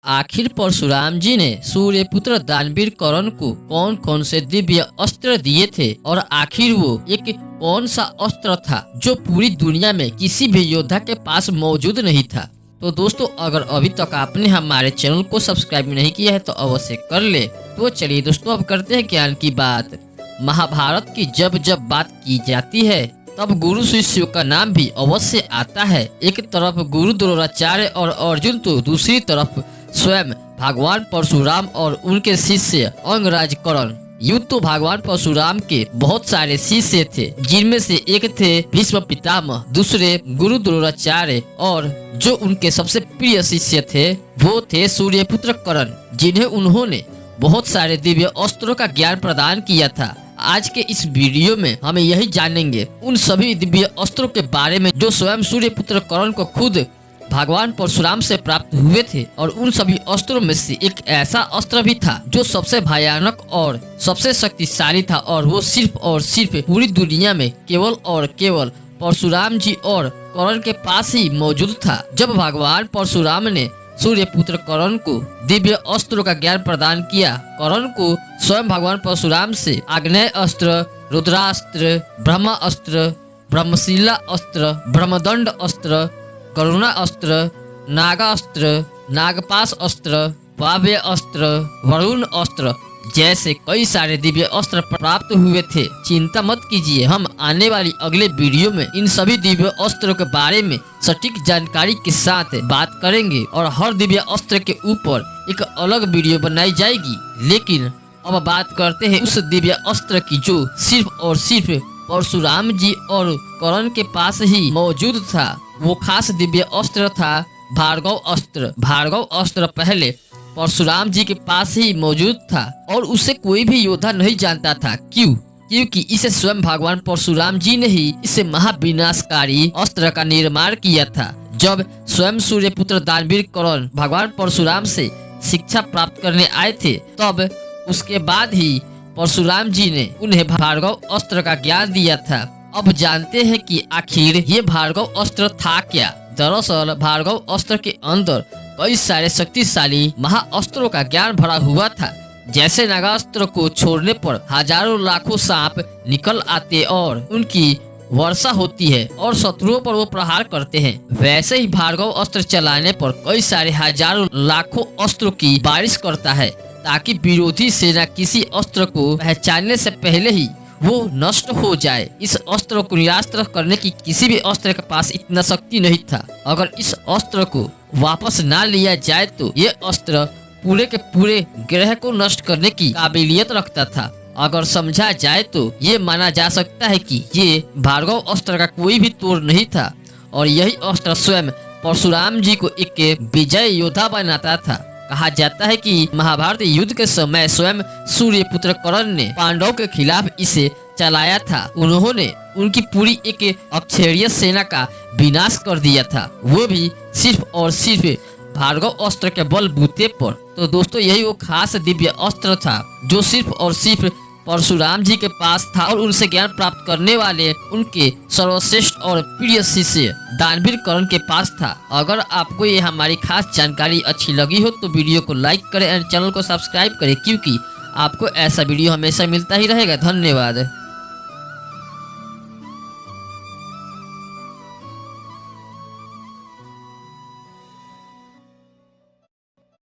आखिर परशुराम जी ने सूर्यपुत्र दानवीर कर्ण को कौन कौन से दिव्य अस्त्र दिए थे और आखिर वो एक कौन सा अस्त्र था जो पूरी दुनिया में किसी भी योद्धा के पास मौजूद नहीं था। तो दोस्तों, अगर अभी तक आपने हमारे चैनल को सब्सक्राइब नहीं किया है तो अवश्य कर ले। तो चलिए दोस्तों, अब करते हैं ज्ञान की बात। महाभारत की जब जब बात की जाती है तब गुरु शिष्यों का नाम भी अवश्य आता है। एक तरफ गुरु द्रोणाचार्य और अर्जुन तो दूसरी तरफ स्वयं भगवान परशुराम और उनके शिष्य अंगराज कर्ण। युद्ध तो भगवान परशुराम के बहुत सारे शिष्य थे, जिनमें से एक थे भीष्म पितामह, दूसरे गुरु द्रोणाचार्य और जो उनके सबसे प्रिय शिष्य थे वो थे सूर्यपुत्र कर्ण, जिन्हें उन्होंने बहुत सारे दिव्य अस्त्रों का ज्ञान प्रदान किया था। आज के इस वीडियो में हम यही जानेंगे उन सभी दिव्य अस्त्रों के बारे में जो स्वयं सूर्यपुत्र कर्ण को खुद भगवान परशुराम से प्राप्त हुए थे। और उन सभी अस्त्रों में से एक ऐसा अस्त्र भी था जो सबसे भयानक और सबसे शक्तिशाली था, और वो सिर्फ और सिर्फ पूरी दुनिया में केवल और केवल परशुराम जी और कर्ण के पास ही मौजूद था। जब भगवान परशुराम ने सूर्यपुत्र कर्ण को दिव्य अस्त्रों का ज्ञान प्रदान किया, कर्ण को स्वयं भगवान परशुराम से आग्नेय अस्त्र, रुद्रास्त्र, ब्रह्मास्त्र, ब्रह्मशिला अस्त्र, ब्रह्मदंड अस्त्र, करुणा अस्त्र, नागास्त्र, नागपाश अस्त्र, वाव्य अस्त्र, वरुण अस्त्र जैसे कई सारे दिव्य अस्त्र प्राप्त हुए थे। चिंता मत कीजिए, हम आने वाली अगले वीडियो में इन सभी दिव्य अस्त्रों के बारे में सटीक जानकारी के साथ बात करेंगे और हर दिव्य अस्त्र के ऊपर एक अलग वीडियो बनाई जाएगी। लेकिन अब बात करते हैं उस दिव्य अस्त्र की जो सिर्फ और सिर्फ परशुराम जी और कर्ण के पास ही मौजूद था। वो खास दिव्य अस्त्र था भार्गव अस्त्र। भार्गव अस्त्र पहले परशुराम जी के पास ही मौजूद था और उसे कोई भी योद्धा नहीं जानता था। क्यों? क्योंकि इसे स्वयं भगवान परशुराम जी ने ही इसे महाविनाशकारी अस्त्र का निर्माण किया था। जब स्वयं सूर्यपुत्र दानवीर कर्ण भगवान परशुराम से शिक्षा प्राप्त करने आए थे, तब उसके बाद ही परशुराम जी ने उन्हें भार्गव अस्त्र का ज्ञान दिया था। अब जानते हैं कि आखिर ये भार्गव अस्त्र था क्या। दरअसल भार्गव अस्त्र के अंदर कई सारे शक्तिशाली महाअस्त्रों का ज्ञान भरा हुआ था। जैसे नागास्त्र को छोड़ने पर हजारों लाखों सांप निकल आते और उनकी वर्षा होती है और शत्रुओं पर वो प्रहार करते हैं, वैसे ही भार्गव अस्त्र चलाने पर कई सारे हजारों लाखों अस्त्रों की बारिश करता है, ताकि विरोधी सेना किसी अस्त्र को पहचानने से पहले ही वो नष्ट हो जाए। इस अस्त्र को निरास्त्र करने की किसी भी अस्त्र के पास इतना शक्ति नहीं था। अगर इस अस्त्र को वापस ना लिया जाए तो ये अस्त्र पूरे के पूरे ग्रह को नष्ट करने की काबिलियत रखता था। अगर समझा जाए तो ये माना जा सकता है कि ये भार्गव अस्त्र का कोई भी तोड़ नहीं था और यही अस्त्र स्वयं परशुराम जी को एक विजय योद्धा बनाता था। कहा जाता है कि महाभारत युद्ध के समय स्वयं सूर्यपुत्र कर्ण ने पांडवों के खिलाफ इसे चलाया था। उन्होंने उनकी पूरी एक अक्षौहिणी सेना का विनाश कर दिया था, वो भी सिर्फ और सिर्फ भार्गव अस्त्र के बलबूते पर। तो दोस्तों, यही वो खास दिव्य अस्त्र था जो सिर्फ और सिर्फ परशुराम जी के पास था और उनसे ज्ञान प्राप्त करने वाले उनके सर्वश्रेष्ठ और प्रिय शिष्य दानवीर कर्ण के पास था। अगर आपको ये हमारी खास जानकारी अच्छी लगी हो तो वीडियो को लाइक करें और चैनल को सब्सक्राइब करें, क्योंकि आपको ऐसा वीडियो हमेशा मिलता ही रहेगा। धन्यवाद।